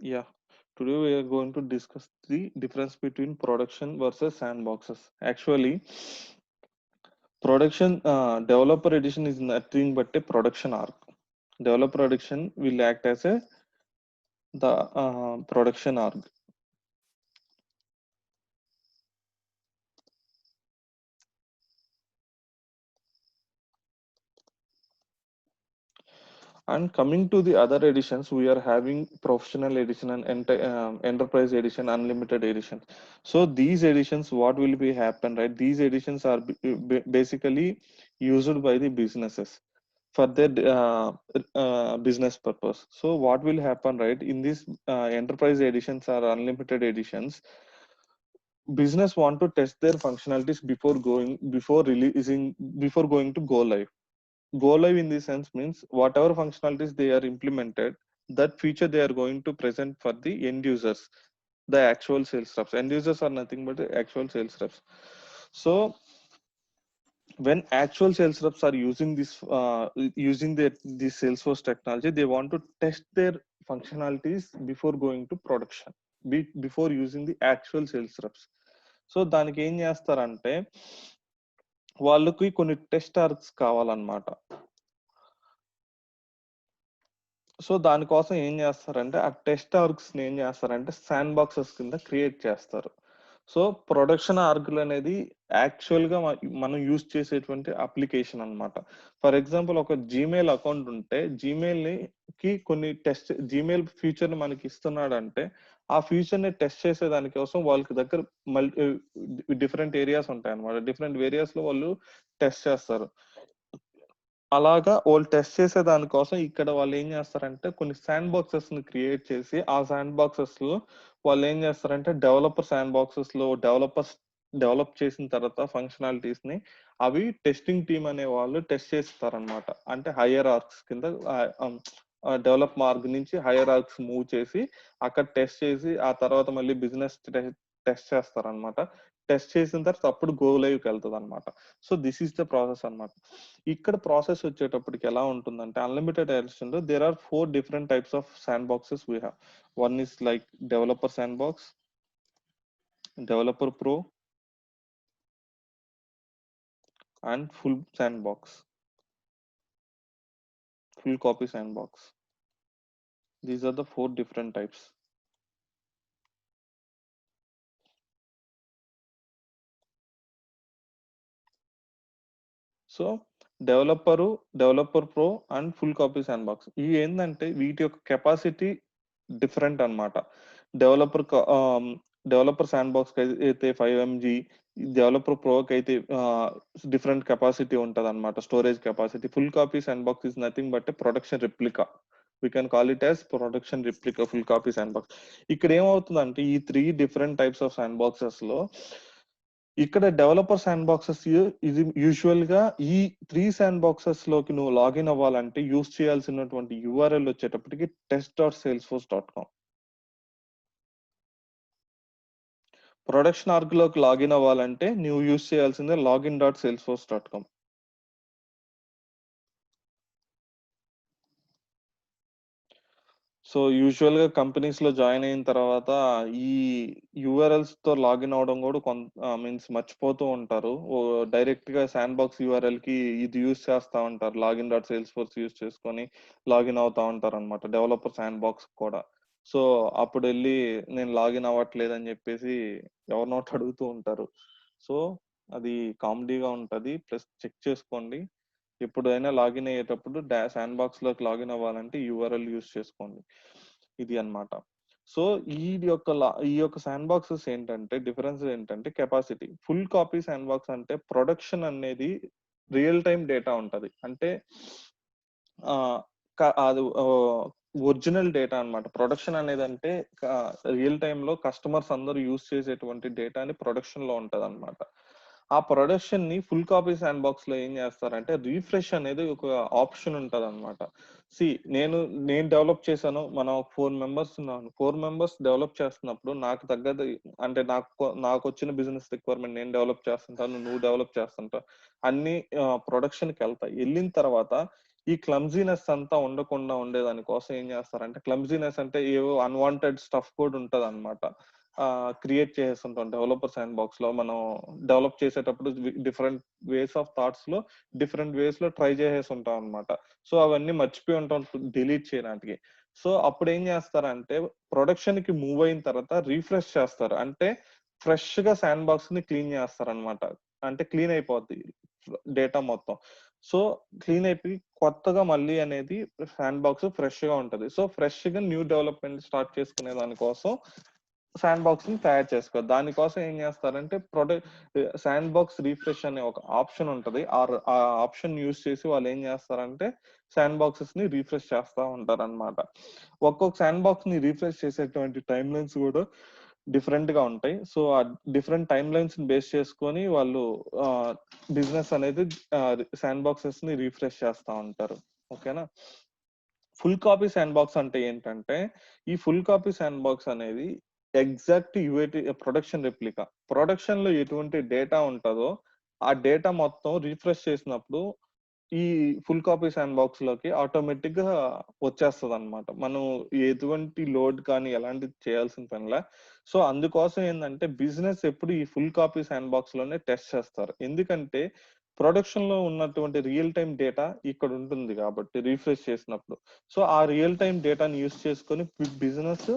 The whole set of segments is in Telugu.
Yeah. Today we are going to discuss the difference between production versus sandboxes. Actually, production developer edition is nothing but a production arc. Developer edition will act as a the production arc. And coming to the other editions, we are having professional edition and enterprise edition, unlimited edition. So these editions, what will be happen, right? These editions are basically used by the businesses for their business purpose. So what will happen, right? In these enterprise editions or unlimited editions, business want to test their functionalities before releasing before going to go live. Go live in this sense means whatever functionalities they are implemented, that feature they are going to present for the end users, the actual sales reps. End users are nothing but the actual sales reps. So when actual sales reps are using this Salesforce technology, they want to test their functionalities before going to production, before using the actual sales reps. So దానికి ఏం చేస్తారంటే వాళ్ళకి కొన్ని టెస్ట్ ఆర్క్స్ కావాలన్నమాట. సో దానికోసం ఏం చేస్తారంటే ఆ టెస్ట్ ఆర్గ్స్ ఏం చేస్తారంటే శాండ్ బాక్సెస్ కింద క్రియేట్ చేస్తారు. సో ప్రొడక్షన్ ఆర్గ్లు అనేది యాక్చువల్ గా మనం యూజ్ చేసేటువంటి అప్లికేషన్ అన్నమాట. ఫర్ ఎగ్జాంపుల్ ఒక జీమెయిల్ అకౌంట్ ఉంటే జీమెయిల్ కి కొన్ని టెస్ట్ జీమెయిల్ ఫీచర్ ని మనకి ఇస్తున్నాడంటే ఆ ఫీచర్ ని టెస్ట్ చేసే దానికోసం వాళ్ళకి దగ్గర డిఫరెంట్ ఏరియాస్ ఉంటాయి అన్నమాట. డిఫరెంట్ ఏరియాస్ లో వాళ్ళు టెస్ట్ చేస్తారు. అలాగా వాళ్ళు టెస్ట్ చేసే దానికోసం ఇక్కడ వాళ్ళు ఏం చేస్తారంటే కొన్ని శాండ్ బాక్సెస్ ని క్రియేట్ చేసి ఆ శాండ్ బాక్సెస్ లో వాళ్ళు ఏం చేస్తారంటే డెవలపర్ శాండ్ బాక్సెస్ లో డెవలపర్స్ డెవలప్ చేసిన తర్వాత ఫంక్షనాలిటీస్ ని అవి టెస్టింగ్ టీమ్ అనే వాళ్ళు టెస్ట్ చేస్తారనమాట. అంటే హయ్యర్ ఆర్క్స్ కింద డెవలప్ మార్క్ నుంచి హయ్యర్ ఆర్క్స్ మూవ్ చేసి అక్కడ టెస్ట్ చేసి ఆ తర్వాత మళ్ళీ బిజినెస్ టెస్ట్ చేస్తారనమాట. టెస్ట్ చేసిన తర్వాత అప్పుడు గో లైవ్ కి వెళ్తుంది అనమాట. So this is the process అన్నమాట. ఇక్కడ ప్రాసెస్ వచ్చేటప్పటికి ఎలా ఉంటుందంటే అన్లిమిటెడ్ ఎడిషన్ లో there are 4 different types of sandboxes we have. One is like developer sandbox, developer pro and full sandbox, full copy sandbox. These are the 4 different types. So developer pro and full copy sandbox ఇవి ఏంటంటే వీటి యొక్క కెపాసిటీ డిఫరెంట్ అన్నమాట. డెవలపర్ డెవలపర్ శాండ్ బాక్స్ అయితే 5 mg, డెవలపర్ ప్రోకి అయితే డిఫరెంట్ కెపాసిటీ ఉంటుంది అనమాట, storage capacity. Full copy sand box is nothing but production replica. We can call it as production replica, full copy sand box. ఇక్కడ ఏమవుతుందంటే ఈ 3 different types of sand boxes లో ఇక్కడ డెవలపర్ శాండ్ బాక్సెస్ ఇది యూజువల్ గా ఈ 3 శాండ్ బాక్సెస్ లోకి నువ్వు లాగిన్ అవ్వాలంటే యూజ్ చేయాల్సినటువంటి యూఆర్ఎల్ వచ్చేటప్పటికి test.salesforce.com. ప్రొడక్షన్ ఆర్గ్ లోకి లాగిన్ అవ్వాలంటే నువ్వు యూజ్ చేయాల్సిందే login.salesforce.com. సో యూజువల్ గా కంపెనీస్ లో జాయిన్ అయిన తర్వాత ఈ యూఆర్ఎల్స్ తో లాగిన్ అవడం కూడా కొంత మీన్స్ మర్చిపోతూ ఉంటారు. డైరెక్ట్ గా శాండ్ బాక్స్ యూఆర్ఎల్ కి ఇది యూజ్ చేస్తా ఉంటారు, login.salesforce యూజ్ చేసుకొని లాగిన్ అవుతా ఉంటారు అనమాట, డెవలపర్ శాండ్ బాక్స్ కూడా. సో అప్పుడు వెళ్ళి నేను లాగిన్ అవ్వట్లేదు అని చెప్పేసి ఎవరినోటి అడుగుతూ ఉంటారు. సో అది కామెడీగా ఉంటది. ప్లస్ చెక్ చేసుకోండి, ఎప్పుడైనా లాగిన్ అయ్యేటప్పుడు శాండ్ బాక్స్ లోకి లాగిన్ అవ్వాలంటే యూఆర్ఎల్ యూస్ చేసుకోండి. ఇది అన్నమాట. సో ఈ యొక్క శాండ్ బాక్సెస్ ఏంటంటే డిఫరెన్స్ ఏంటంటే capacity. Full copy sand box అంటే ప్రొడక్షన్ అనేది రియల్ టైం డేటా ఉంటది. అంటే ఆ అది ఒరిజినల్ డేటా అన్నమాట. ప్రొడక్షన్ అనేది అంటే రియల్ టైమ్ లో కస్టమర్స్ అందరూ యూజ్ చేసేటువంటి డేటాని ప్రొడక్షన్ లో ఉంటది అనమాట. ఆ ప్రొడక్షన్ ని ఫుల్ కాపీ శాండ్ బాక్స్ లో ఏం చేస్తారంటే రీఫ్రెష్ అనేది ఒక ఆప్షన్ ఉంటది అనమాట. సి నేను డెవలప్ చేశాను, మనం 4 మెంబర్స్ ఉన్నాను, 4 మెంబర్స్ డెవలప్ చేస్తున్నప్పుడు నాకు తగ్గది అంటే నాకు వచ్చిన బిజినెస్ రిక్వైర్మెంట్ నేను డెవలప్ చేస్తుంటాను, నువ్వు డెవలప్ చేస్తుంటావు, అన్ని ప్రొడక్షన్ కి వెళ్తాయి. వెళ్ళిన తర్వాత ఈ క్లమ్జీనెస్ అంతా ఉండకుండా ఉండేదాని కోసం ఏం చేస్తారంటే, క్లమ్జీనెస్ అంటే ఏవో అన్‌వాంటెడ్ స్టఫ్ కూడా ఉంటదన్నమాట. క్రియేట్ చేసేస్తుంటాం డెవలపర్ శాండ్ బాక్స్‌లో. మనం డెవలప్ చేసేటప్పుడు డిఫరెంట్ వేస్ ఆఫ్ థాట్స్‌లో డిఫరెంట్ వేస్‌లో ట్రై చేసేస్తుంటాం అన్నమాట. సో అవన్నీ మర్చిపోయి ఉంటాం డిలీట్ చేయడానికి. సో అప్పుడేం చేస్తారంటే, ప్రొడక్షన్‌కి మూవ్ అయిన తర్వాత రిఫ్రెష్ చేస్తారు. అంటే ఫ్రెష్‌గా శాండ్ బాక్స్‌ని క్లీన్ చేస్తారన్నమాట. అంటే క్లీన్ అయిపోద్ది డేటా మొత్తం. సో క్లీన్ అయిపోయి కొత్తగా మళ్ళీ అనేది శాండ్ బాక్స్ ఫ్రెష్‌గా ఉంటది. సో ఫ్రెష్‌గా న్యూ డెవలప్‌మెంట్ స్టార్ట్ చేసుకునే దాని కోసం శాండ్ బాక్స్‌ని తయారు చేసుకోవాలి. దానికోసం ఏం చేస్తారంటే శాండ్ బాక్స్ రిఫ్రెష్ అనే ఒక ఆప్షన్ ఉంటది. ఆ ఆప్షన్ యూజ్ చేసి వాళ్ళు ఏం చేస్తారంటే శాండ్ బాక్సెస్‌ని రిఫ్రెష్ చేస్తా ఉంటారన్నమాట. ఒక్కొక్క శాండ్ బాక్స్‌ని రిఫ్రెష్ చేసేటువంటి టైమ్ లైన్స్ కూడా డిఫరెంట్‌గా ఉంటాయి. సో ఆ డిఫరెంట్ టైమ్ లైన్స్‌ని బేస్ చేసుకొని వాళ్ళు బిజినెస్ అనేది శాండ్ బాక్సెస్‌ని రిఫ్రెష్ చేస్తా ఉంటారు. ఓకేనా? ఫుల్ కాపీ శాండ్ బాక్స్ అంటే ఏంటంటే, ఈ ఫుల్ కాపీ శాండ్ బాక్స్ అనేది ఎగ్జాక్ట్ యూఏటీ ప్రొడక్షన్ రెప్లికా. ప్రొడక్షన్‌లో ఎటువంటి డేటా ఉంటదో, ఆ డేటా మొత్తం రిఫ్రెష్ చేసినప్పుడు ఈ ఫుల్ కాపీ శాండ్ బాక్స్‌లోకి ఆటోమేటిక్‌గా వచ్చేస్తదన్నమాట. మనం ఎటువంటి లోడ్ కానీ ఎలాంటిది చేయాల్సిన పనిలే. సో, అందుకోసం ఏందంటే బిజినెస్ ఎప్పుడు ఈ ఫుల్ కాపీ శాండ్ బాక్స్‌లోనే టెస్ట్ చేస్తారు. ఎందుకంటే ప్రొడక్షన్‌లో ఉన్నటువంటి రియల్ టైమ్ డేటా ఇక్కడ ఉంటుంది కాబట్టి రిఫ్రెష్ చేసినప్పుడు. సో, ఆ రియల్ టైమ్ డేటాని యూజ్ చేసుకొని బిజినెస్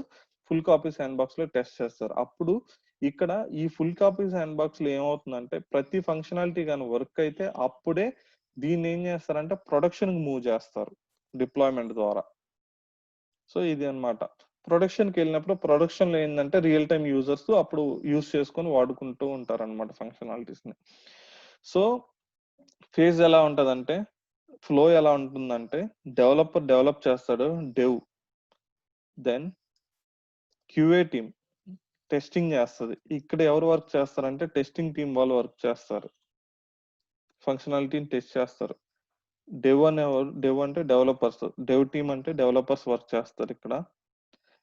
ఫుల్ కాపీ శాండ్ బాక్స్‌లో టెస్ట్ చేస్తారు. అప్పుడు ఇక్కడ ఈ ఫుల్ కాపీ శాండ్ బాక్స్‌లో ఏమవుతుందంటే ప్రతి ఫంక్షనాలిటీ గాని వర్క్ అయితే అప్పుడే దీన్నేం చేస్తారంటే ప్రొడక్షన్‌కి మూవ్ చేస్తారు డిప్లాయ్‌మెంట్ ద్వారా. సో, ఇది అన్నమాట. ప్రొడక్షన్‌కెళ్ళినప్పుడు ప్రొడక్షన్‌లో ఏందంటే రియల్ టైమ్ యూజర్స్ అప్పుడు యూజ్ చేసుకొని వాడుకుంటూ ఉంటారన్నమాట ఫంక్షనాలిటీస్‌ని. సో, ఫేజ్ ఎలా ఉంటదంటే, ఫ్లో ఎలా ఉంటుందంటే డెవలపర్ డెవలప్ చేస్తాడు dev. Then QA team testing చేస్తది. ఇక్కడ ఎవరు వర్క్ చేస్తారంటే టెస్టింగ్ టీమ్ వాళ్ళు వర్క్ చేస్తారు. ఫంక్షనాలిటీని టెస్ట్ చేస్తారు. డెవ్ అంటే డెవలపర్స్. డెవ్ టీమ్ అంటే డెవలపర్స్ వర్క్ చేస్తారు ఇక్కడ.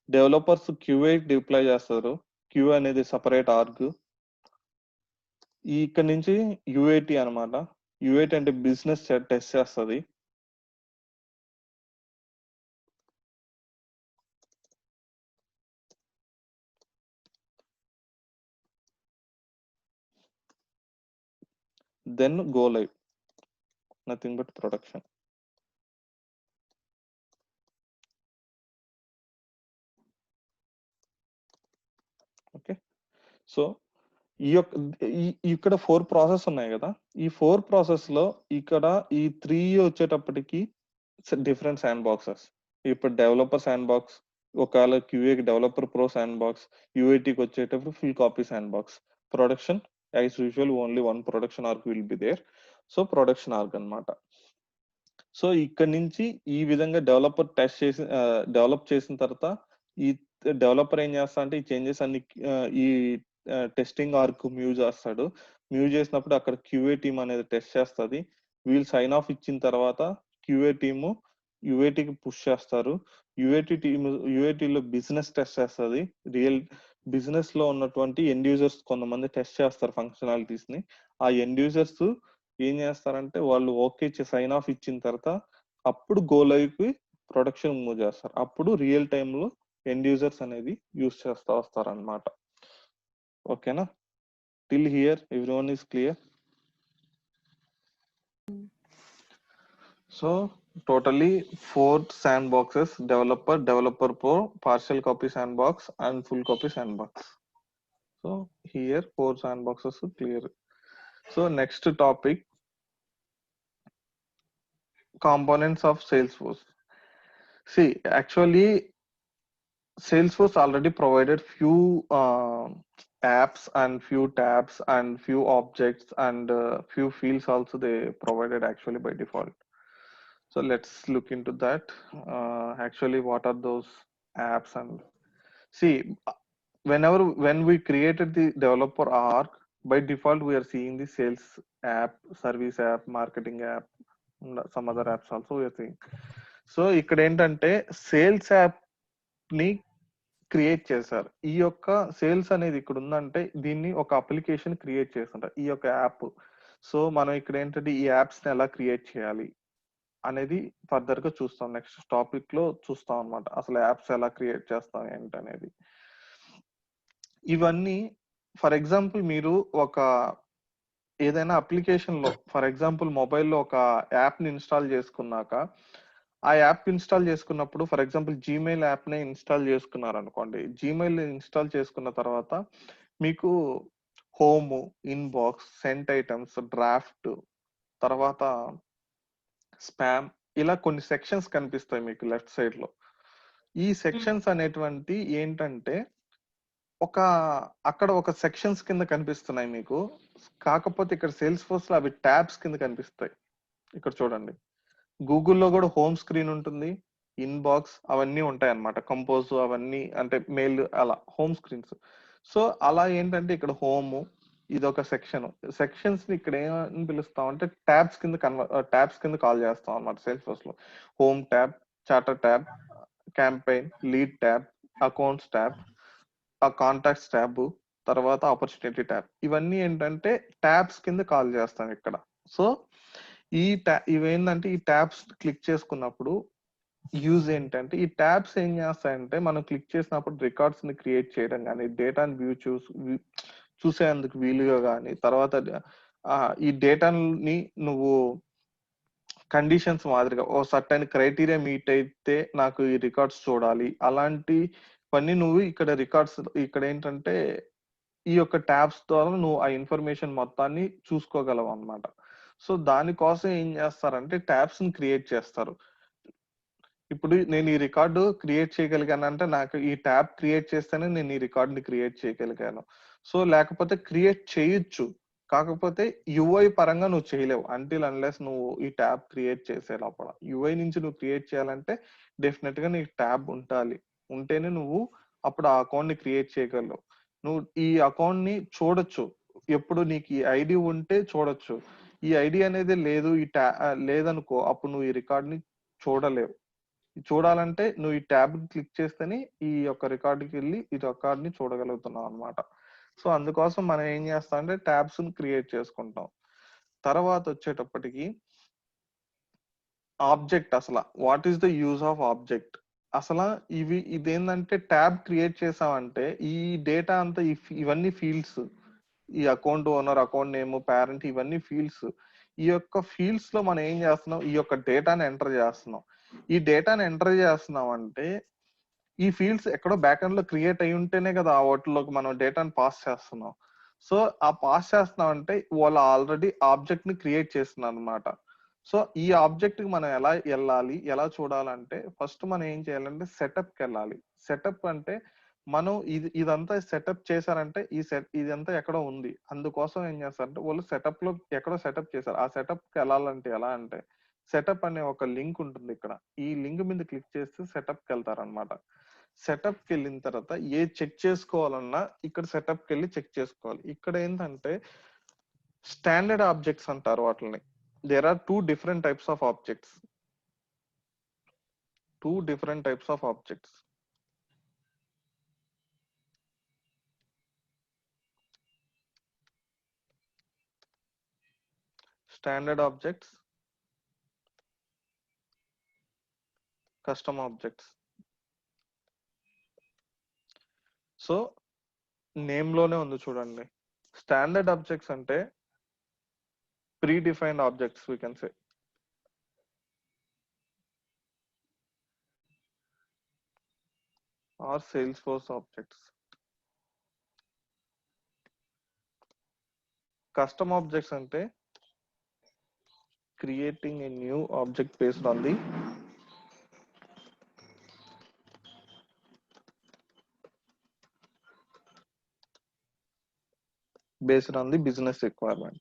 డెవలపర్స్ క్యూఏ డిప్లాయ్ చేస్తారు. క్యూఏ అనేది సెపరేట్ ఆర్గ్. ఇక్కడ నుంచి యూఏటీ అన్నమాట. యూఏటీ అంటే బిజినెస్ టెస్ట్ చేస్తది. Then go live. Nothing but production. Okay. So ఇక్కడ 4 ప్రాసెస్ ఉన్నాయి గదా! ఈ 4 ప్రాసెస్‌లో ఇక్కడ ఈ 3 వచ్చేటప్పటికి డిఫరెంట్ శాండ్ బాక్సెస్. ఇప్పుడు డెవలపర్ శాండ్ బాక్స్, ఒకవేళ క్యూఏకి డెవలపర్ ప్రో శాండ్ బాక్స్, యూఐటీకి వచ్చేటప్పుడు full copy sandbox. Production as usual only 1 production org will be there. So, production org అన్నమాట. సో, ఇక్కడి నుంచి ఈ విధంగా డెవలప్ చేసిన తర్వాత ఈ డెవలపర్ ఏం చేస్తాడంటే ఈ చేంజెస్ అన్ని ఈ టెస్టింగ్ ఆర్క్ మూవ్ చేస్తాడు. మూవ్ చేసినప్పుడు అక్కడ క్యూఏ టీమ్ అనేది టెస్ట్ చేస్తది. వీళ్ళు సైన్ ఆఫ్ ఇచ్చిన తర్వాత క్యూఏ టీము యూఏటీకి పుష్ చేస్తారు. యూఏటీలో బిజినెస్ టెస్ట్ చేస్తది. రియల్ బిజినెస్‌లో ఉన్నటువంటి ఎండ్ యూజర్స్ కొంతమంది టెస్ట్ చేస్తారు ఫంక్షనాలిటీస్‌ని. ఆ ఎండ్ యూజర్స్ ఏం చేస్తారంటే వాళ్ళు ఓకే సైన్ ఆఫ్ ఇచ్చిన తర్వాత అప్పుడు గో లైవ్‌కి ప్రొడక్షన్ మూవ్ చేస్తారు. అప్పుడు రియల్ టైమ్‌లో ఎండ్ యూజర్స్ అనేది యూజ్ చేస్తా వస్తారన్నమాట. ఓకేనా? Till here everyone is clear. So totally 4 sandboxes: developer pro, partial copy sandbox, and full copy sandbox. So here 4 sandboxes are clear. So next topic, components of Salesforce. See, actually Salesforce already provided few apps and few tabs and few objects and few fields also they provided actually by default. So let's look into that. Actually, what are those apps? And see, when we created the developer arc, by default we are seeing the sales app, service app, marketing app, some other apps also we are seeing. So ఇక్కడ ఏంటంటే సేల్స్ యాప్ ని క్రియేట్ చేశారు. ఈ యొక్క సేల్స్ అనేది ఇక్కడ ఉందంటే దీన్ని ఒక అప్లికేషన్ క్రియేట్ చేస్తుంటారు ఈ యొక్క యాప్. సో మనం ఇక్కడ ఏంటంటే ఈ యాప్స్ ని ఎలా క్రియేట్ చేయాలి అనేది ఫర్దర్ గా చూస్తాం. నెక్స్ట్ టాపిక్ లో చూస్తాం అనమాట. అసలు యాప్స్ ఎలా క్రియేట్ చేస్తాం ఏంటనేది. ఇవన్నీ ఫర్ ఎగ్జాంపుల్ మీరు ఒక ఏదైనా అప్లికేషన్ లో ఫర్ ఎగ్జాంపుల్ మొబైల్లో ఒక యాప్ ని ఇన్స్టాల్ చేసుకున్నాక ఆ యాప్ ఇన్స్టాల్ చేసుకున్నప్పుడు ఫర్ ఎగ్జాంపుల్ జీమెయిల్ యాప్ ని ఇన్స్టాల్ చేసుకున్నారు అనుకోండి. జీమెయిల్ ఇన్స్టాల్ చేసుకున్న తర్వాత మీకు home, inbox, sent items, draft, తర్వాత స్పామ్ ఇలా కొన్ని సెక్షన్స్ కనిపిస్తాయి మీకు లెఫ్ట్ సైడ్ లో. ఈ సెక్షన్స్ అనేటువంటి ఏంటంటే ఒక అక్కడ ఒక సెక్షన్స్ కింద కనిపిస్తున్నాయి మీకు. కాకపోతే ఇక్కడ సేల్స్ ఫోర్స్ లో అవి ట్యాబ్స్ కింద కనిపిస్తాయి. ఇక్కడ చూడండి, గూగుల్లో కూడా హోమ్ స్క్రీన్ ఉంటుంది, ఇన్బాక్స్ అవన్నీ ఉంటాయి అన్నమాట. కంపోజ్ అవన్నీ అంటే మెయిల్ అలా హోమ్ స్క్రీన్స్. సో అలా ఏంటంటే ఇక్కడ హోమ్ ఇది ఒక సెక్షన్. సెక్షన్స్ ని ఇక్కడ ఏమని పిలుస్తాం అంటే ట్యాబ్స్ కింద ట్యాబ్స్ కింద కాల్ చేస్తాం అన్నమాట సేల్స్ ఫోర్స్ లో. Home tab, charter tab, campaign, lead tab, accounts tab, ఆ కాంటాక్ట్స్ ట్యాబ్, తర్వాత ఆపర్చునిటీ ట్యాబ్. ఇవన్నీ ఏంటంటే ట్యాబ్స్ కింద కాల్ చేస్తాం ఇక్కడ. సో ఇవేంటంటే ఈ ట్యాబ్స్ క్లిక్ చేసుకున్నప్పుడు యూజ్ ఏంటంటే ఈ ట్యాబ్స్ ఏం చేస్తాయంటే మనం క్లిక్ చేసినప్పుడు రికార్డ్స్ ని క్రియేట్ చేయడం కానీ, డేటాని చూసేందుకు వీలుగా కానీ, తర్వాత ఈ డేటాని నువ్వు కండిషన్స్ మాదిరిగా ఓ సర్టైన్ క్రైటీరియా మీట్ అయితే నాకు ఈ రికార్డ్స్ చూడాలి అలాంటి పని నువ్వు ఇక్కడ రికార్డ్స్ ఇక్కడ ఏంటంటే ఈ యొక్క ట్యాబ్స్ ద్వారా నువ్వు ఆ ఇన్ఫర్మేషన్ మొత్తాన్ని చూసుకోగలవు అన్నమాట. సో దానికోసం ఏం చేస్తారంటే ట్యాబ్స్ ని క్రియేట్ చేస్తారు. ఇప్పుడు నేను ఈ రికార్డు క్రియేట్ చేయగలిగానంటే నాకు ఈ ట్యాబ్ క్రియేట్ చేస్తేనే నేను ఈ రికార్డుని క్రియేట్ చేయగలిగాను. సో లేకపోతే క్రియేట్ చేయొచ్చు, కాకపోతే యుఐ పరంగా నువ్వు చేయలేవు అంటిల్ అన్లెస్ నువ్వు ఈ ట్యాబ్ క్రియేట్ చేసే లోపల. యుఐ నుంచి నువ్వు క్రియేట్ చేయాలంటే డెఫినెట్ గా నీకు ట్యాబ్ ఉండాలి, ఉంటేనే నువ్వు అప్పుడు ఆ అకౌంట్ ని క్రియేట్ చేయగలవు. నువ్వు ఈ అకౌంట్ ని చూడొచ్చు, ఎప్పుడు నీకు ఈ ఐడి ఉంటే చూడొచ్చు. ఈ ఐడి అనేది లేదు, లేదనుకో అప్పుడు నువ్వు ఈ రికార్డ్ ని చూడలేవు. చూడాలంటే నువ్వు ఈ ట్యాబ్ క్లిక్ చేస్తేనే ఈ యొక్క రికార్డుకి వెళ్ళి ఈ రికార్డ్ ని చూడగలుగుతున్నావు అనమాట. సో అందుకోసం మనం ఏం చేస్తాం అంటే ట్యాబ్స్ ని క్రియేట్ చేసుకుంటాం. తర్వాత వచ్చేటప్పటికి ఆబ్జెక్ట్, అసలు what is the use of object. అసలు ఇదేంటంటే ట్యాబ్ క్రియేట్ చేసామంటే ఈ డేటా అంతా ఇవన్నీ ఫీల్డ్స్, ఈ account owner, account name, parent, ఇవన్నీ ఫీల్డ్స్. ఈ యొక్క ఫీల్డ్స్ లో మనం ఏం చేస్తున్నాం, ఈ యొక్క డేటాని ఎంటర్ చేస్తున్నాం. ఈ డేటాని ఎంటర్ చేస్తున్నాం అంటే ఈ ఫీల్డ్స్ ఎక్కడో బ్యాక్ ఎండ్ లో క్రియేట్ అయి ఉంటేనే కదా వాటిలోకి మనం డేటాని పాస్ చేస్తున్నాం. సో ఆ పాస్ చేస్తున్నాం అంటే వాళ్ళు ఆల్రెడీ ఆబ్జెక్ట్ ని క్రియేట్ చేస్తున్నారు అనమాట. సో ఈ ఆబ్జెక్ట్ కి మనం ఎలా వెళ్ళాలి, ఎలా చూడాలంటే ఫస్ట్ మనం ఏం చేయాలంటే సెటప్ కి వెళ్ళాలి. సెటప్ అంటే మనం ఇదంతా సెటప్ చేశారంటే ఇదంతా ఎక్కడో ఉంది, అందుకోసం ఏం చేస్తారంటే వాళ్ళు సెటప్ లో ఎక్కడో సెటప్ చేశారు. ఆ సెటప్ కి వెళ్ళాలంటే ఎలా అంటే సెటప్ అనే ఒక లింక్ ఉంటుంది ఇక్కడ. ఈ లింక్ మీద క్లిక్ చేస్తే సెటప్ కి వెళ్తారనమాట. సెటప్ కి వెళ్ళిన తర్వాత ఏ చెక్ చేసుకోవాలన్నా ఇక్కడ సెటప్ కి వెళ్ళి చెక్ చేసుకోవాలి. ఇక్కడ ఏంటంటే స్టాండర్డ్ ఆబ్జెక్ట్స్ అంటారు వాటిని. There are two different types of objects. Standard objects, custom objects. So name లోనే ఉంది చూడండి. స్టాండర్డ్ ఆబ్జెక్ట్స్ అంటే predefined objects we can say. Or Salesforce objects. Custom objects అంటే creating a new object based on the business requirement.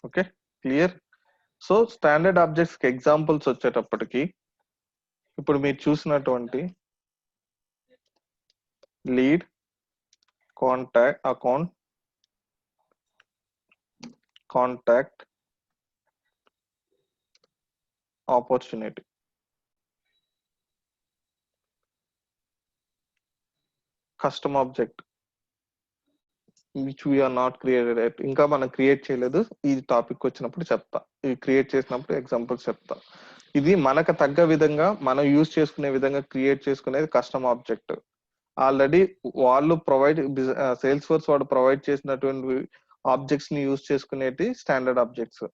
Okay, clear. So standard objects కి ఎగ్జాంపుల్స్ వచ్చేటప్పటికి ఇప్పుడు మీరు చూసినటువంటి lead, contact, account, contact, opportunity. Custom object which we are not created yet, ఇంకా మనం క్రియేట్ చేయలేదు. ఈ టాపిక్ వచ్చినప్పుడు చెప్తా, ఇది క్రియేట్ చేసినప్పుడు ఎగ్జాంపుల్స్ చెప్తా. ఇది మనకు తగ్గ విధంగా మనం యూజ్ చేసుకునే విధంగా క్రియేట్ చేసుకునేది కస్టమ్ ఆబ్జెక్ట్. ఆల్రెడీ వాళ్ళు సేల్స్ ఫోర్స్ వాడు ప్రొవైడ్ చేసినటువంటి ఆబ్జెక్ట్స్ ని యూజ్ చేసుకునేటి స్టాండర్డ్ ఆబ్జెక్ట్స్.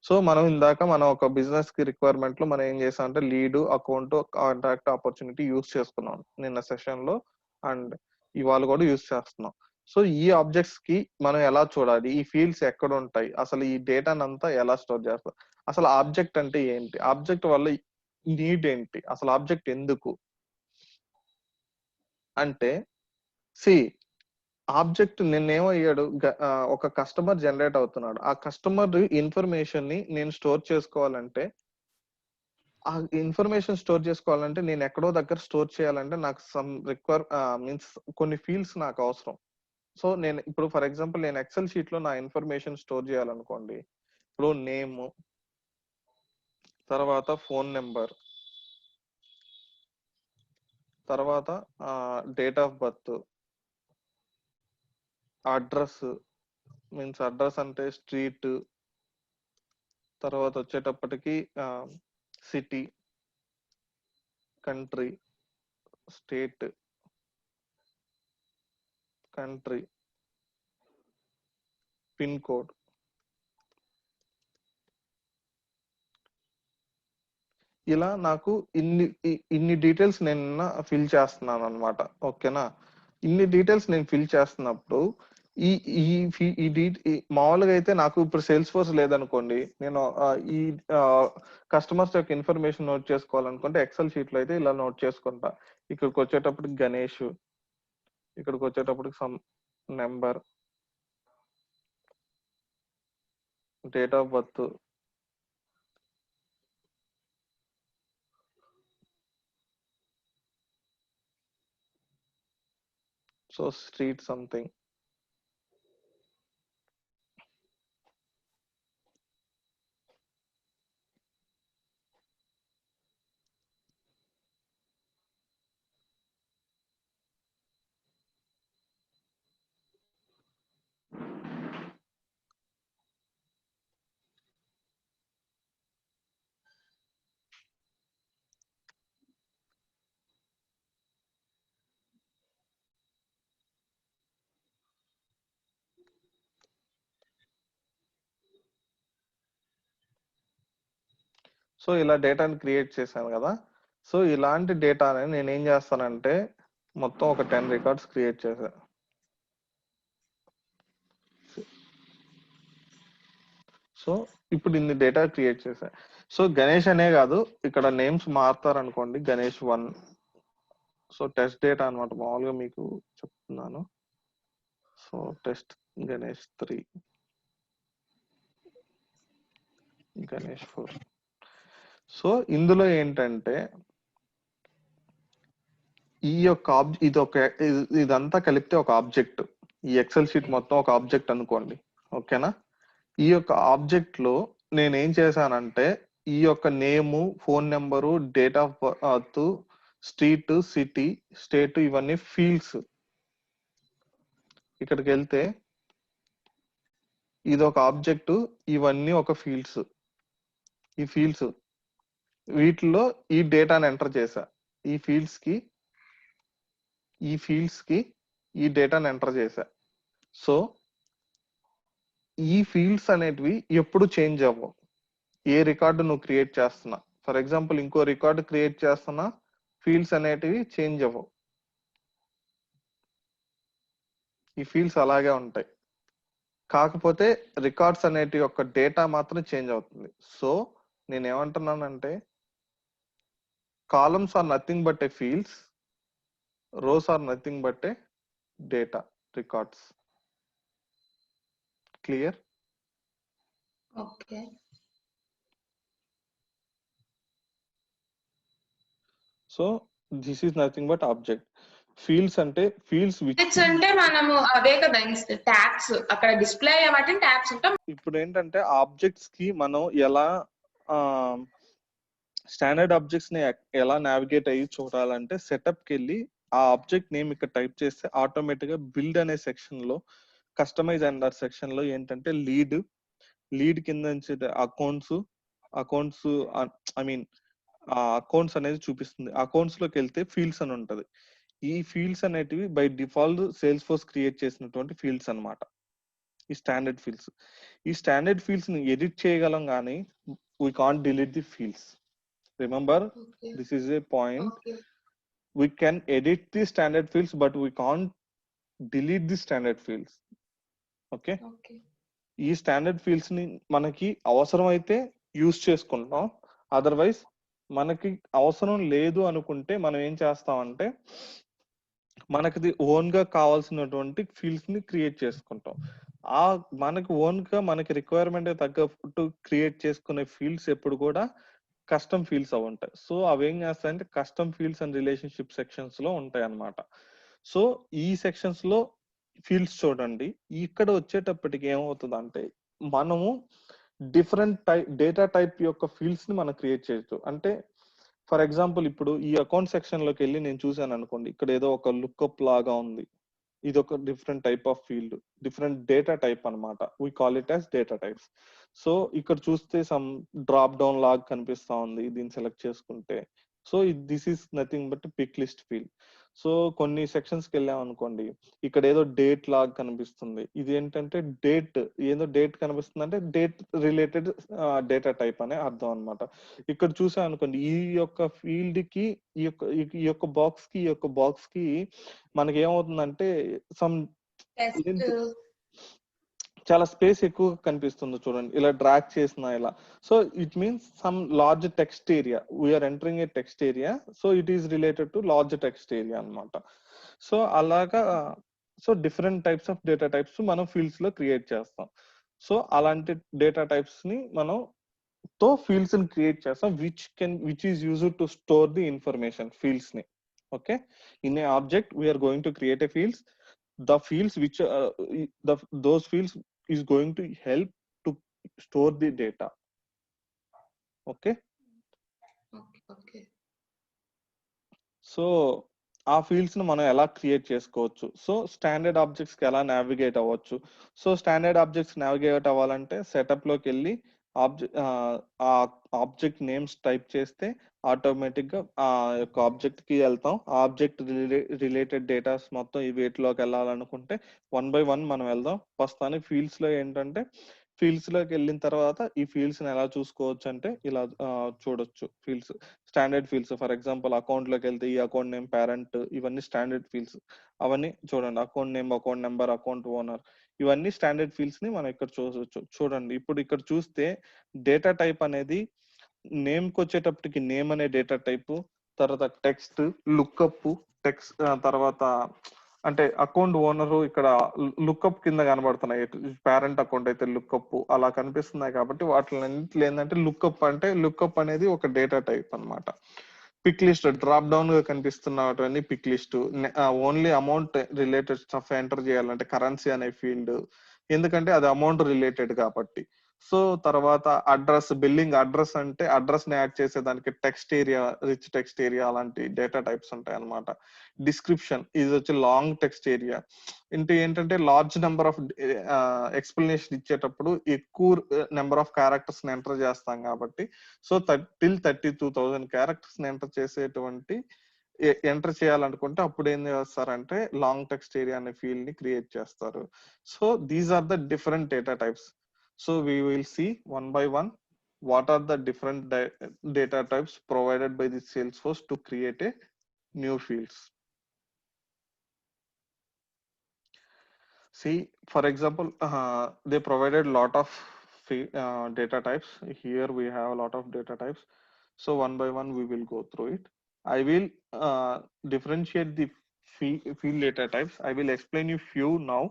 సో మనం ఇందాక మనం ఒక బిజినెస్ కి రిక్వైర్మెంట్ లో మనం ఏం చేసాం అంటే lead, account, contact, opportunity use చేసుకున్నాం నిన్న సెషన్ లో, అండ్ ఇవాళ కూడా యూజ్ చేస్తున్నాం. సో ఈ ఆబ్జెక్ట్స్ కి మనం ఎలా చూడాలి, ఈ ఫీల్డ్స్ ఎక్కడ ఉంటాయి, అసలు ఈ డేటాను అంతా ఎలా స్టోర్ చేస్తాం, అసలు ఆబ్జెక్ట్ అంటే ఏంటి, ఆబ్జెక్ట్ వల్ల నీడ్ ఏంటి, అసలు ఆబ్జెక్ట్ ఎందుకు అంటే, ఆబ్జెక్ట్ నిన్నేమయ్యాడు, ఒక కస్టమర్ జనరేట్ అవుతున్నాడు. ఆ కస్టమర్ ఇన్ఫర్మేషన్ ని నేను స్టోర్ చేసుకోవాలంటే, ఆ ఇన్ఫర్మేషన్ స్టోర్ చేసుకోవాలంటే నేను ఎక్కడో దగ్గర స్టోర్ చేయాలంటే నాకు సమ్ మీన్స్ కొన్ని ఫీల్డ్స్ నాకు అవసరం. సో నేను ఇప్పుడు ఫర్ ఎగ్జాంపుల్ నేను ఎక్సెల్ షీట్ లో నా ఇన్ఫర్మేషన్ స్టోర్ చేయాలనుకోండి. ఇప్పుడు నేమ్, తర్వాత ఫోన్ నెంబర్, తర్వాత date of birth, address, means address అంటే స్ట్రీట్, తర్వాత వచ్చేటప్పటికి city, country, state, country, pin code. ఇలా నాకు ఇన్ని డీటెయిల్స్ నేను ఫిల్ చేస్తున్నాను అనమాట. ఓకేనా, ఇన్ని డీటెయిల్స్ నేను ఫిల్ చేస్తున్నప్పుడు ఈ మామూలుగా అయితే నాకు ఇప్పుడు సేల్స్ ఫోర్స్ లేదనుకోండి, నేను ఈ కస్టమర్స్ యొక్క ఇన్ఫర్మేషన్ నోట్ చేసుకోవాలనుకుంటే ఎక్సెల్ షీట్ లో అయితే ఇలా నోట్ చేసుకుంటా. ఇక్కడికి వచ్చేటప్పటికి గణేష్, ఇక్కడికి వచ్చేటప్పటికి some number, date of birth, so street something. So ఇలా డేటాని క్రియేట్ చేశాను కదా. సో ఇలాంటి డేటాని నేను ఏం చేస్తానంటే మొత్తం ఒక 10 రికార్డ్స్ క్రియేట్ చేశాను. సో ఇప్పుడు ఇన్ని డేటా క్రియేట్ చేశా. సో గణేష్ అనే కాదు, ఇక్కడ నేమ్స్ మారుతారు అనుకోండి, గణేష్ 1. సో టెస్ట్ డేటా అనమాట, మామూలుగా మీకు చెప్తున్నాను. So test Ganesh 3, Ganesh 4. So ఇందులో ఏంటంటే ఈ యొక్క ఇదంతా కలిపితే ఒక ఆబ్జెక్ట్. ఈ ఎక్సెల్ షీట్ మొత్తం ఒక ఆబ్జెక్ట్ అనుకోండి. ఓకేనా, ఈ యొక్క ఆబ్జెక్ట్ లో నేను ఏం చేశానంటే ఈ యొక్క name, phone number, date of birth, street, city, state, ఇవన్నీ ఫీల్డ్స్. ఇక్కడికి వెళ్తే ఇది ఒక ఆబ్జెక్ట్, ఇవన్నీ ఒక ఫీల్డ్స్. ఈ ఫీల్డ్స్ వీటిలో ఈ డేటాను ఎంటర్ చేశా. ఈ ఫీల్డ్స్ కి ఈ డేటాను ఎంటర్ చేశా. సో ఈ ఫీల్డ్స్ అనేటివి ఎప్పుడు చేంజ్ అవ్వవు. ఏ రికార్డు నువ్వు క్రియేట్ చేస్తున్నా, ఫర్ ఎగ్జాంపుల్ ఇంకో రికార్డు క్రియేట్ చేస్తున్నా, ఫీల్డ్స్ అనేటివి చేంజ్ అవ్వవు. ఈ ఫీల్డ్స్ అలాగే ఉంటాయి. కాకపోతే రికార్డ్స్ అనేటి యొక్క డేటా మాత్రం చేంజ్ అవుతుంది. సో నేను ఏమంటున్నానంటే columns are nothing but a fields, rows are nothing but a data records. Clear? Okay. So this is nothing but object. Fields అంటే ఫీల్డ్స్ అంటే మనము అవే కదా ట్యాగ్స్ అక్కడ డిస్ప్లే అయ్యే వాటిని ట్యాగ్స్ ఉంటాం. ఇప్పుడు ఏంటంటే ఆబ్జెక్ట్స్ కి మనం ఎలా స్టాండర్డ్ ఆబ్జెక్ట్స్ ని ఎలా నావిగేట్ అయ్యి చూడాలంటే సెటప్ కి వెళ్ళి ఆ ఆబ్జెక్ట్ నేమ్ ఇక్కడ టైప్ చేస్తే ఆటోమేటిక్ గా బిల్డ్ అనే సెక్షన్ లో కస్టమైజ్ అండర్ సెక్షన్ లో ఏంటంటే లీడ్ కింద నుంచి అకౌంట్స్ ఐ మీన్ అకౌంట్స్ అనేది చూపిస్తుంది. అకౌంట్స్ లోకి వెళ్తే ఫీల్డ్స్ అని ఉంటది. ఈ ఫీల్డ్స్ అనేటివి by default sales force create చేసినటువంటి ఫీల్డ్స్ అన్నమాట. ఈ స్టాండర్డ్ ఫీల్డ్స్. ఈ స్టాండర్డ్ ఫీల్డ్స్ ని ఎడిట్ చేయగలం కానీ we can't delete the fields. Remember Okay. This is a point. Okay. We can edit the standard fields, but we can't delete the standard fields. Okay, Okay. ఈ స్టాండర్డ్ ఫీల్డ్స్ ని మనకి అవసరం అయితే యూజ్ చేసుకుంటాం. అదర్వైజ్ మనకి అవసరం లేదు అనుకుంటే మనం ఏం చేస్తామంటే మనకి ఓన్ గా కావాల్సినటువంటి ఫీల్డ్స్ ని క్రియేట్ చేసుకుంటాం. ఆ మనకి ఓన్ గా మనకి రిక్వైర్మెంట్ తగ్గట్టు క్రియేట్ చేసుకునే ఫీల్డ్స్ ఎప్పుడు కూడా కస్టమ్ ఫీల్డ్స్ అవి ఉంటాయి. సో అవి ఏం చేస్తాయంటే custom fields and relationship sections లో ఉంటాయి అన్నమాట. సో ఈ సెక్షన్స్ లో ఫీల్డ్స్ చూడండి, ఇక్కడ వచ్చేటప్పటికి ఏమవుతుంది అంటే మనము డిఫరెంట్ డేటా టైప్ యొక్క ఫీల్డ్స్ ని మనం క్రియేట్ చేయొచ్చు. అంటే ఫర్ ఎగ్జాంపుల్ ఇప్పుడు ఈ అకౌంట్ సెక్షన్ లోకి వెళ్ళి నేను చూసాను అనుకోండి, ఇక్కడ ఏదో ఒక లుక్అప్ లాగా ఉంది. ఇది ఒక different type of field, different data type అన్నమాట. We call it as data types. So ఇక్కడ చూస్తే సమ్ డ్రాప్ డౌన్ లాగ్ కనిపిస్తా ఉంది, దీన్ని సెలెక్ట్ చేసుకుంటే. So this is nothing but picklist field. So కొన్ని సెక్షన్స్కి వెళ్ళాం అనుకోండి, ఇక్కడ ఏదో డేట్ లాగ్ కనిపిస్తుంది. ఇది ఏంటంటే ఏదో డేట్ కనిపిస్తుంది అంటే డేట్ రిలేటెడ్ డేటా టైప్ అనే అర్థం అన్నమాట. ఇక్కడ చూసాం అనుకోండి, ఈ యొక్క ఫీల్డ్ కి ఈ యొక్క బాక్స్ కి మనకి ఏమవుతుందంటే సమ్ Test. చాలా స్పేస్ ఎక్కువ కనిపిస్తుంది చూడండి, ఇలా డ్రాగ్ చేసిన ఇలా. So it means some large text area, we are entering a text area. So it is related to large text area అన్నమాట. సో అలాగా so different types of data types మనం ఫీల్డ్స్ లో క్రియేట్ చేస్తాం. సో అలాంటి డేటా టైప్స్ ని మనం ఫీల్డ్స్ ని క్రియేట్ చేస్తాం, which is used to store the information fields ని. Okay, in a object we are going to create a fields. The fields which those fields is going to help to store the data. Okay. Okay. So ఆ ఫీల్డ్స్ ని మనం ఎలా క్రియేట్ చేసుకోవచ్చు, సో స్టాండర్డ్ ఆబ్జెక్ట్స్ కి ఎలా నావిగేట్ అవ్వచ్చు. సో స్టాండర్డ్ ఆబ్జెక్ట్స్ నావిగేట్ అవ్వాలంటే సెటప్ లోకి వెళ్ళి ఆబ్జెక్ట్ నేమ్స్ టైప్ చేస్తే ఆటోమేటిక్ గా ఆ యొక్క ఆబ్జెక్ట్ కి వెళ్తాం. ఆ ఆబ్జెక్ట్ రిలేటెడ్ డేటాస్ మొత్తం ఈ వేటిలోకి వెళ్ళాలనుకుంటే 1 by 1 మనం వెళ్దాం. ప్రస్తుతానికి ఫీల్డ్స్ లో ఏంటంటే ఫీల్డ్స్ లోకి వెళ్ళిన తర్వాత ఈ ఫీల్డ్స్ ని ఎలా చూసుకోవచ్చు అంటే ఇలా చూడొచ్చు. Fields, standard fields, for example account లోకి వెళ్తే ఈ అకౌంట్ నేమ్, పేరెంట్, ఇవన్నీ స్టాండర్డ్ ఫీల్డ్స్. అవన్నీ చూడండి, account name, account number, account owner, ఇవన్నీ స్టాండర్డ్ ఫీల్డ్స్ ని మనం ఇక్కడ చూడవచ్చు. చూడండి ఇప్పుడు ఇక్కడ చూస్తే డేటా టైప్ అనేది నేమ్ కి వచ్చేటప్పటికి నేమ్ అనే డేటా టైప్, తర్వాత టెక్స్ట్, లుక్అప్, టెక్స్ట్, తర్వాత అంటే అకౌంట్ ఓనర్ ఇక్కడ లుక్అప్ కింద కనబడుతున్నాయి. పేరెంట్ అకౌంట్ అయితే లుక్అప్ అలా కనిపిస్తున్నాయి. కాబట్టి వాటిలో ఏంటంటే లుక్అప్ అనేది ఒక డేటా టైప్ అన్నమాట. పిక్ లిస్ట్, డ్రాప్ డౌన్ గా కనిపిస్తున్నవన్నీ pick list. Only amount related stuff enter చేయాలంటే కరెన్సీ అనే ఫీల్డ్, ఎందుకంటే అది అమౌంట్ రిలేటెడ్ కాబట్టి. సో తర్వాత అడ్రస్, బిల్లింగ్ అడ్రస్ అంటే అడ్రస్ ని యాడ్ చేసేదానికి text area, rich text area, అలాంటి డేటా టైప్స్ ఉంటాయి అన్నమాట. డిస్క్రిప్షన్ ఇది వచ్చి లాంగ్ టెక్స్ట్ ఏరియా. ఏంటంటే లార్జ్ నెంబర్ ఆఫ్ ఎక్స్ప్లెనేషన్ ఇచ్చేటప్పుడు ఎక్కువ నెంబర్ ఆఫ్ క్యారెక్టర్స్ ని ఎంటర్ చేస్తాం కాబట్టి, సో 32,000 క్యారెక్టర్స్ ని ఎంటర్ చేయాలనుకుంటే అప్పుడు ఏం చేస్తారంటే లాంగ్ టెక్స్ట్ ఏరియా అనే ఫీల్డ్ ని క్రియేట్ చేస్తారు. So these are the different data types. So we will see one by one what are the different data types provided by the Salesforce to create a new fields. See, for example, they provided lot of data types. Here we have a lot of data types. So one by one we will go through it. I will differentiate the field data types. I will explain you few now.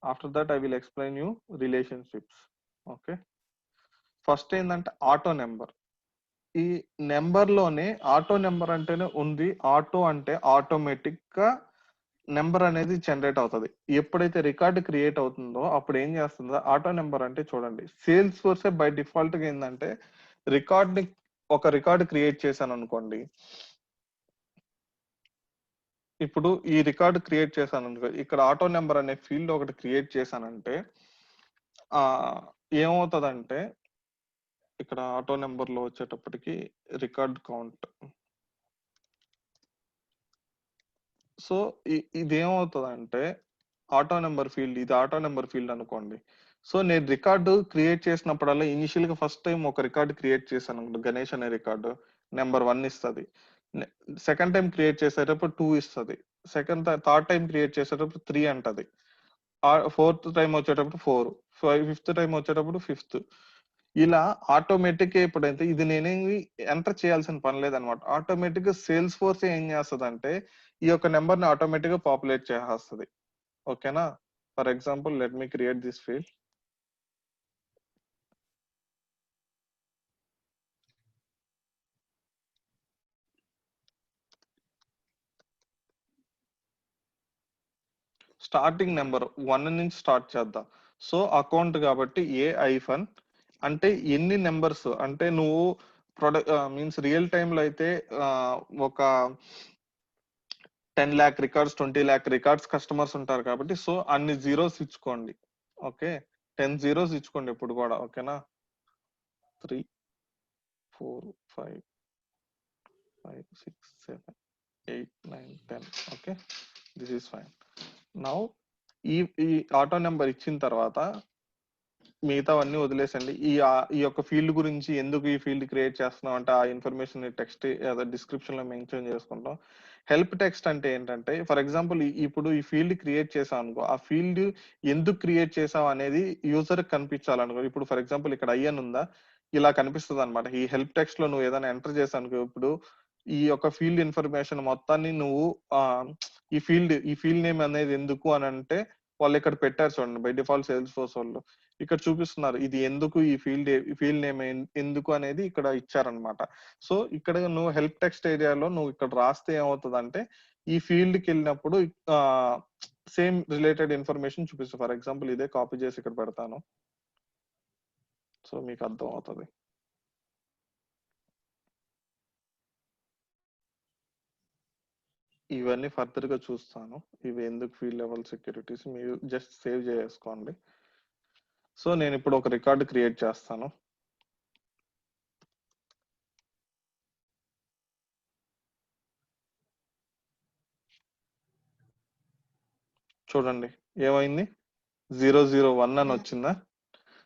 After that, I will explain you relationships. Okay. First ఏంటంటే ఆటో నెంబర్. ఈ నెంబర్ లోనే ఆటో నెంబర్ అంటేనే ఉంది. ఆటో అంటే ఆటోమేటిక్ గా నెంబర్ అనేది జనరేట్ అవుతుంది. ఎప్పుడైతే రికార్డ్ క్రియేట్ అవుతుందో అప్పుడు ఏం చేస్తుందో ఆటో నెంబర్ అంటే చూడండి, సేల్స్ ఫోర్స్ బై డిఫాల్ట్ గా ఏంటంటే ఒక రికార్డ్ క్రియేట్ చేశాను అనుకోండి, ఇప్పుడు ఈ రికార్డ్ క్రియేట్ చేశాను అనుకో, ఇక్కడ ఆటో నెంబర్ అనే ఫీల్డ్ ఒకటి క్రియేట్ చేశానంటే ఏమవుతుందంటే ఇక్కడ ఆటో నెంబర్ లో వచ్చేటప్పటికి రికార్డ్ కౌంట్. సో ఇదేమవుతుందంటే ఆటో నెంబర్ ఫీల్డ్, ఇది ఆటో నెంబర్ ఫీల్డ్ అనుకోండి. సో నేను రికార్డు క్రియేట్ చేసినప్పుడల్లా ఇనిషియల్ గా ఫస్ట్ టైం ఒక రికార్డు క్రియేట్ చేశాను అనుకో, గణేష్ అనే రికార్డు నెంబర్ 1 ఇస్తుంది. సెకండ్ టైం క్రియేట్ చేసేటప్పుడు 2 ఇస్తుంది. థర్డ్ టైం క్రియేట్ చేసేటప్పుడు 3 అంటది. ఫోర్త్ టైం వచ్చేటప్పుడు 4, ఫిఫ్త్ టైం వచ్చేటప్పుడు 5th. ఇలా ఆటోమేటిక్ ఎప్పుడైతే ఇది నేనేమి ఎంటర్ చేయాల్సిన పని లేదనమాట. ఆటోమేటిక్ గా సేల్స్ ఫోర్స్ ఏం చేస్తుందంటే ఈ యొక్క నెంబర్ ని ఆటోమేటిక్ గా పాపులేట్ చేసేస్తుంది. ఓకేనా? For example let me create this field. Starting number 1 నుంచి స్టార్ట్ చేద్దాం. సో అకౌంట్ కాబట్టి ఏ ఐఫన్ అంటే ఎన్ని నెంబర్స్ అంటే నువ్వు మీన్స్ రియల్ టైమ్ లో అయితే ఒక 10 lakh records 20 lakh records customers ఉంటారు కాబట్టి సో అన్ని జీరోస్ ఇచ్చుకోండి. ఓకే, 10 జీరోస్ ఇచ్చుకోండి ఇప్పుడు కూడా. ఓకేనా? 3 4 5 5 6 7 8 9 10. Okay, this is fine. Now ఈ ఆటో నెంబర్ ఇచ్చిన తర్వాత మిగతావన్నీ వదిలేసండి. ఈ యొక్క ఫీల్డ్ గురించి ఎందుకు ఈ ఫీల్డ్ క్రియేట్ చేస్తున్నాం అంటే ఆ ఇన్ఫర్మేషన్ టెక్స్ట్ డిస్క్రిప్షన్ లో మెన్షన్ చేసుకుంటాం. హెల్ప్ టెక్స్ట్ అంటే ఏంటంటే ఫర్ ఎగ్జాంపుల్ ఇప్పుడు ఈ ఫీల్డ్ క్రియేట్ చేసాం అనుకో, ఆ ఫీల్డ్ ఎందుకు క్రియేట్ చేసాం అనేది యూజర్ కనిపించాలనుకో. ఇప్పుడు ఫర్ ఎగ్జాంపుల్ ఇక్కడ ఐఎన్ ఉందా, ఇలా కనిపిస్తుంది అనమాట. ఈ హెల్ప్ టెక్స్ట్ లో నువ్వు ఏదైనా ఎంటర్ చేసానుకో, ఇప్పుడు ఈ యొక్క ఫీల్డ్ ఇన్ఫర్మేషన్ మొత్తాన్ని నువ్వు ఈ ఫీల్డ్ నేమ్ అనేది ఎందుకు అని అంటే వాళ్ళు ఇక్కడ పెట్టారు చూడండి. బై డిఫాల్ట్ సేల్స్ ఫోర్స్ వాళ్ళు ఇక్కడ చూపిస్తున్నారు ఇది ఎందుకు, ఈ ఫీల్డ్ నేమ్ ఎందుకు అనేది ఇక్కడ ఇచ్చారనమాట. సో ఇక్కడ నువ్వు హెల్ప్ టెక్స్ట్ ఏరియాలో నువ్వు ఇక్కడ రాస్తే ఏమవుతుంది అంటే ఈ ఫీల్డ్ కి వెళ్ళినప్పుడు సేమ్ రిలేటెడ్ ఇన్ఫర్మేషన్ చూపిస్తుంది. ఫర్ ఎగ్జాంపుల్ ఇదే కాపీ చేసి ఇక్కడ పెడతాను, సో మీకు అర్థం అవుతుంది. ఇవన్నీ ఫర్దర్ గా చూస్తాను, ఇవి ఎందుకు ఫీల్డ్ లెవెల్ సెక్యూరిటీస్ మీరు జస్ట్ సేవ్ చేసుకోండి. సో నేను ఇప్పుడు ఒక రికార్డు క్రియేట్ చేస్తాను. చూడండి ఏమైంది, 001 అని వచ్చిందా.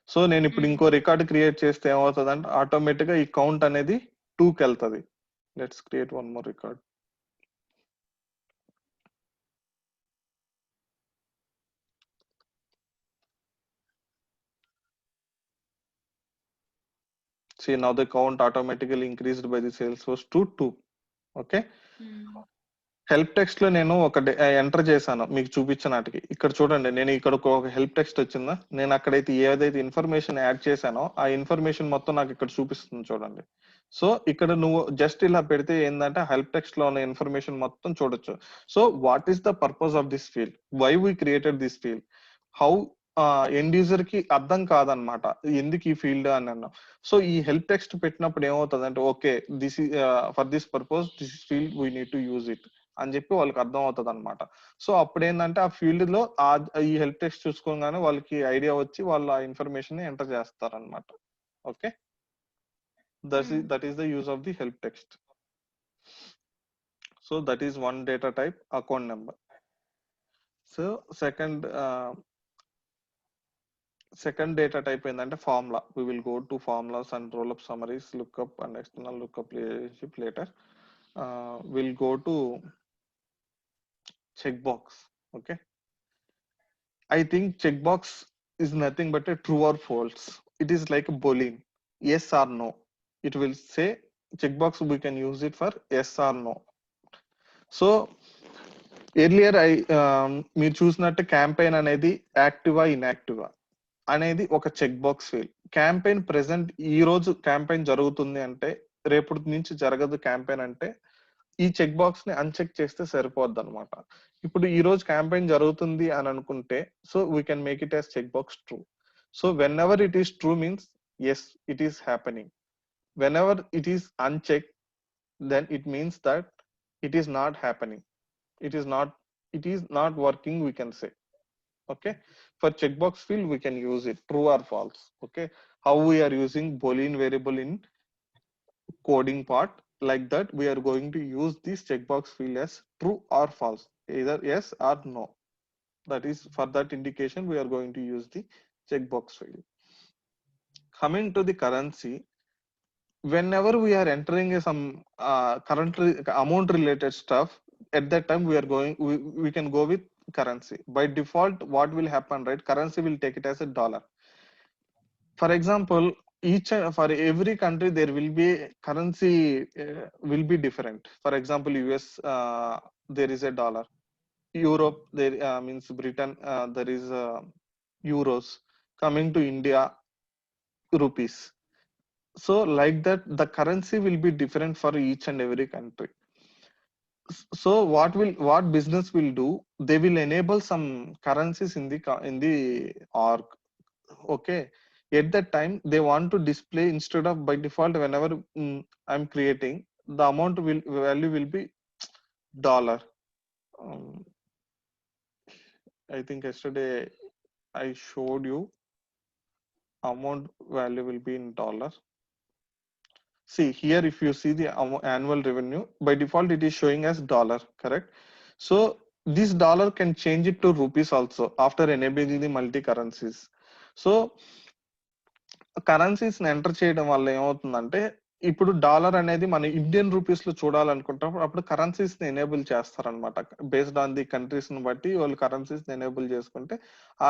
సో నేను ఇప్పుడు ఇంకో రికార్డు క్రియేట్ చేస్తే ఏమవుతుంది అంటే ఆటోమేటిక్ గా ఈ కౌంట్ అనేది 2కి వెళ్తుంది. Let's create one more record. See now the count automatically increased by the Salesforce to 2. Okay, help text లో నేను ఒక ఎంటర్ చేశాను మీకు చూపించినట్టుకి. ఇక్కడ చూడండి నేను ఇక్కడ ఒక హెల్ప్ టెక్స్ట్ వచ్చిందా, నేను అక్కడైతే ఏదైతే ఇన్ఫర్మేషన్ యాడ్ చేశానో ఆ ఇన్ఫర్మేషన్ మొత్తం నాకు ఇక్కడ చూపిస్తుంది చూడండి. సో ఇక్కడ నువ్వు జస్ట్ ఇలా పెడితే ఏంటంటే హెల్ప్ టెక్స్ట్ లో ఉన్న ఇన్ఫర్మేషన్ మొత్తం చూడొచ్చు. So what is the purpose of this field, why we created this field, how end user కి అర్థం కాదనమాట ఎందుకు ఈ ఫీల్డ్ అని అన్నాం. సో ఈ హెల్ప్ టెక్స్ట్ పెట్టినప్పుడు ఏమవుతుంది అంటే okay this for this purpose this field we need to use it అని చెప్పి వాళ్ళకి అర్థం అవుతుంది అనమాట. సో అప్పుడు ఏంటంటే ఆ ఫీల్డ్ లో ఈ హెల్ప్ టెక్స్ట్ చూసుకోగానే వాళ్ళకి ఐడియా వచ్చి వాళ్ళు ఆ ఇన్ఫర్మేషన్ ఎంటర్ చేస్తారనమాట. Okay, that is the use of the help text. So that is one data type, account number. So second data type ఏంటంటే formula. We will go to formulas and roll up summaries, lookup and external lookup relationship later. Will go to checkbox. Okay, I think checkbox is nothing but a true or false. It is like a boolean, yes or no. It will say checkbox, we can use it for yes or no. So earlier మీరు చూసినట్టు క్యాంపెయిన్ అనేది యాక్టివా ఇన్యాక్టివా అనేది ఒక checkbox field. Campaign present ఈ రోజు క్యాంపెయిన్ జరుగుతుంది అంటే రేపటి నుంచి జరగదు క్యాంపెయిన్ అంటే ఈ చెక్ బాక్స్ ని అన్చెక్ చేస్తే సరిపోద్ది అనమాట. ఇప్పుడు ఈ రోజు క్యాంపెయిన్ జరుగుతుంది అని అనుకుంటే so we can make it as checkbox true. So whenever it is true means yes it is happening. Whenever it is uncheck then it means that it is not happening. it is not working, we can say. Okay, for checkbox field we can use it true or false. Okay, how we are using boolean variable in coding part, like that we are going to use this checkbox field as true or false, either yes or no. That is, for that indication we are going to use the checkbox field. Coming to the currency, whenever we are entering some current amount related stuff, at that time we can go with currency. By default, what will happen, right? Currency will take it as a dollar. For example, for every country there will be currency will be different. For example, US, there is a dollar. Europe, there means Britain, there is euros. Coming to India, rupees. So like that, the currency will be different for each and every country. So what business will do, they will enable some currencies in the org. Okay, at that time they want to display, instead of by default, whenever I'm creating, the amount will value will be dollar. um, I think yesterday I showed you amount value will be in dollar. See here, if you see the annual revenue, by default it is showing as dollar, correct? So this dollar can change it to rupees also after enabling the multi currencies. So currencies enter చేయడం వల్ల ఏమవుతుందంటే, ఇప్పుడు డాలర్ అనేది మన ఇండియన్ రూపీస్ లో చూడాలనుకుంటాం, అప్పుడు కరెన్సీస్ ని ఎనేబుల్ చేస్తారనమాట. బేస్డ్ ఆన్ ది కంట్రీస్ ని బట్టి వాళ్ళు కరెన్సీస్ ని ఎనేబుల్ చేసుకుంటే ఆ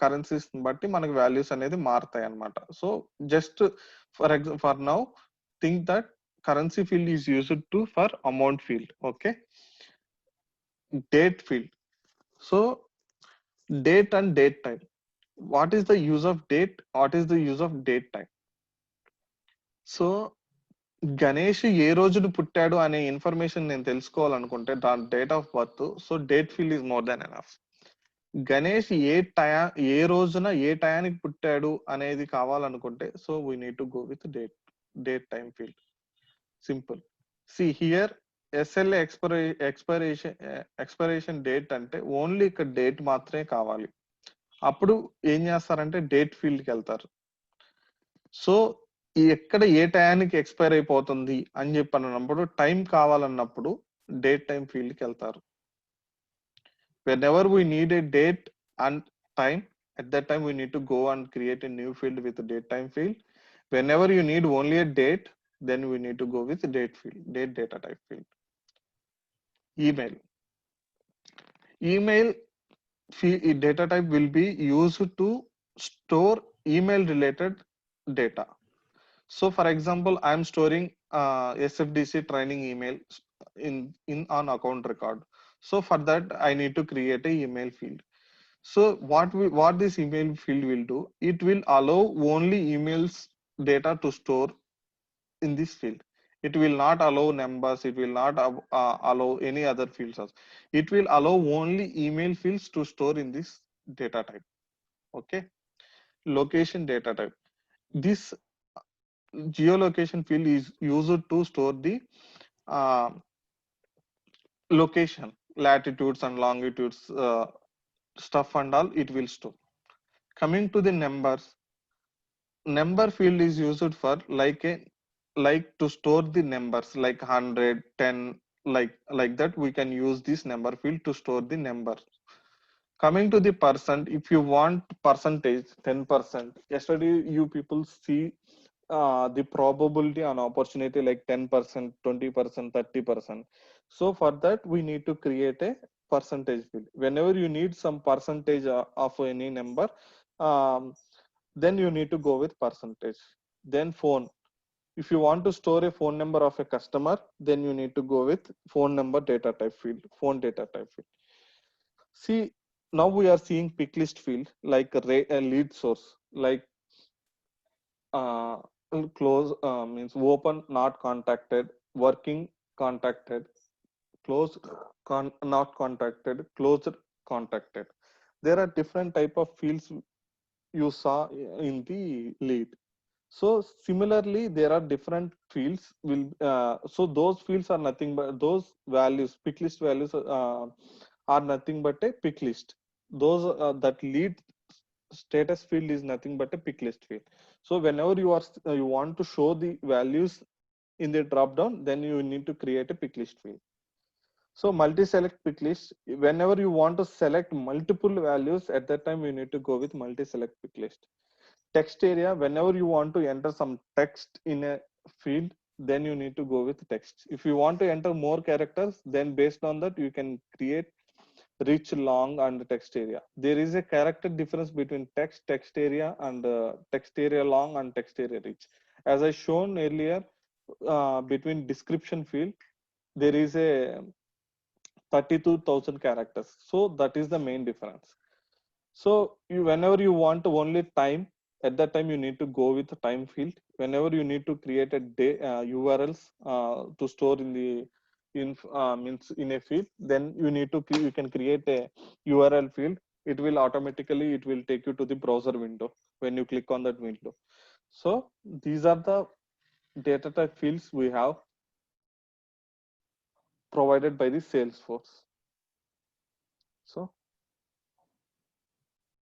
కరెన్సీస్ ని బట్టి మనకి వాల్యూస్ అనేది మారుతాయి అనమాట. So just for now think that currency field is used to for amount field. Okay, date field. So date and date time. What is the use of date? What is the use of date time? So Ganesh ఏ రోజున పుట్టాడు అనే ఇన్ఫర్మేషన్ నేను తెలుసుకోవాలనుకుంటే, దాని date of birth, so date field is more than enough. Ganesh ఏ రోజున ఏ టయానికి పుట్టాడు అనేది కావాలనుకుంటే, so we need to go with date time field. Simple. See here SLA expiration date అంటే ఓన్లీ ఇక్కడ డేట్ మాత్రమే కావాలి. అప్పుడు ఏం చేస్తారంటే డేట్ ఫీల్డ్కి వెళ్తారు. సో ఎక్కడ ఏ టయానికి ఎక్స్పైర్ అయిపోతుంది అని చెప్పి అన్నప్పుడు, టైం కావాలన్నప్పుడు డేట్ టైం ఫీల్డ్కి వెళ్తారు. whenever we need a date and time, at that time we need to go and create a new field with date time field. Whenever you need only a date, then we need to go with date field, date data type field. Email data type will be used to store email related data. So for example, I am storing SFDC training email in on account record. So for that I need to create a email field. So what this email field will do, it will allow only emails data to store in this field. It will not allow numbers, it will not allow any other fields. It will allow only email fields to store in this data type. Okay, location data type. This geolocation field is used to store the location, latitudes and longitudes, stuff and all it will store. Coming to the numbers, number field is used for like to store the numbers like 100, 10, like that we can use this number field to store the number. Coming to the percent, if you want percentage 10%, yesterday you people see the probability and opportunity like 10%, 20%, 30%. So for that we need to create a percentage field. Whenever you need some percentage of any number, then you need to go with percentage. Then phone, if you want to store a phone number of a customer, then you need to go with phone number data type field, phone data type field. See, now we are seeing pick list field like a lead source, like close means open, not contacted, working, contacted, close, not contacted, closed, contacted. There are different type of fields you saw in the lead. So similarly, there are different fields. So those fields are nothing but those values, pick list values are nothing but a pick list. Those that lead status field is nothing but a pick list field. So whenever you want to show the values in the drop down, then you need to create a pick list field. So multi-select pick list, whenever you want to select multiple values, at that time you need to go with multi-select pick list. Text area, whenever you want to enter some text in a field, then you need to go with text. If you want to enter more characters, then based on that you can create rich, long, and text area. There is a character difference between text area, and text area long and text area rich. As I shown earlier, between description field, there is a 32,000 characters. So that is the main difference. So whenever you want only time, at that time you need to go with the time field. Whenever you need to create a URLs to store in the means in a field, then you can create a URL field. It will take you to the browser window when you click on that window. So these are the data type fields we have provided by the Salesforce. So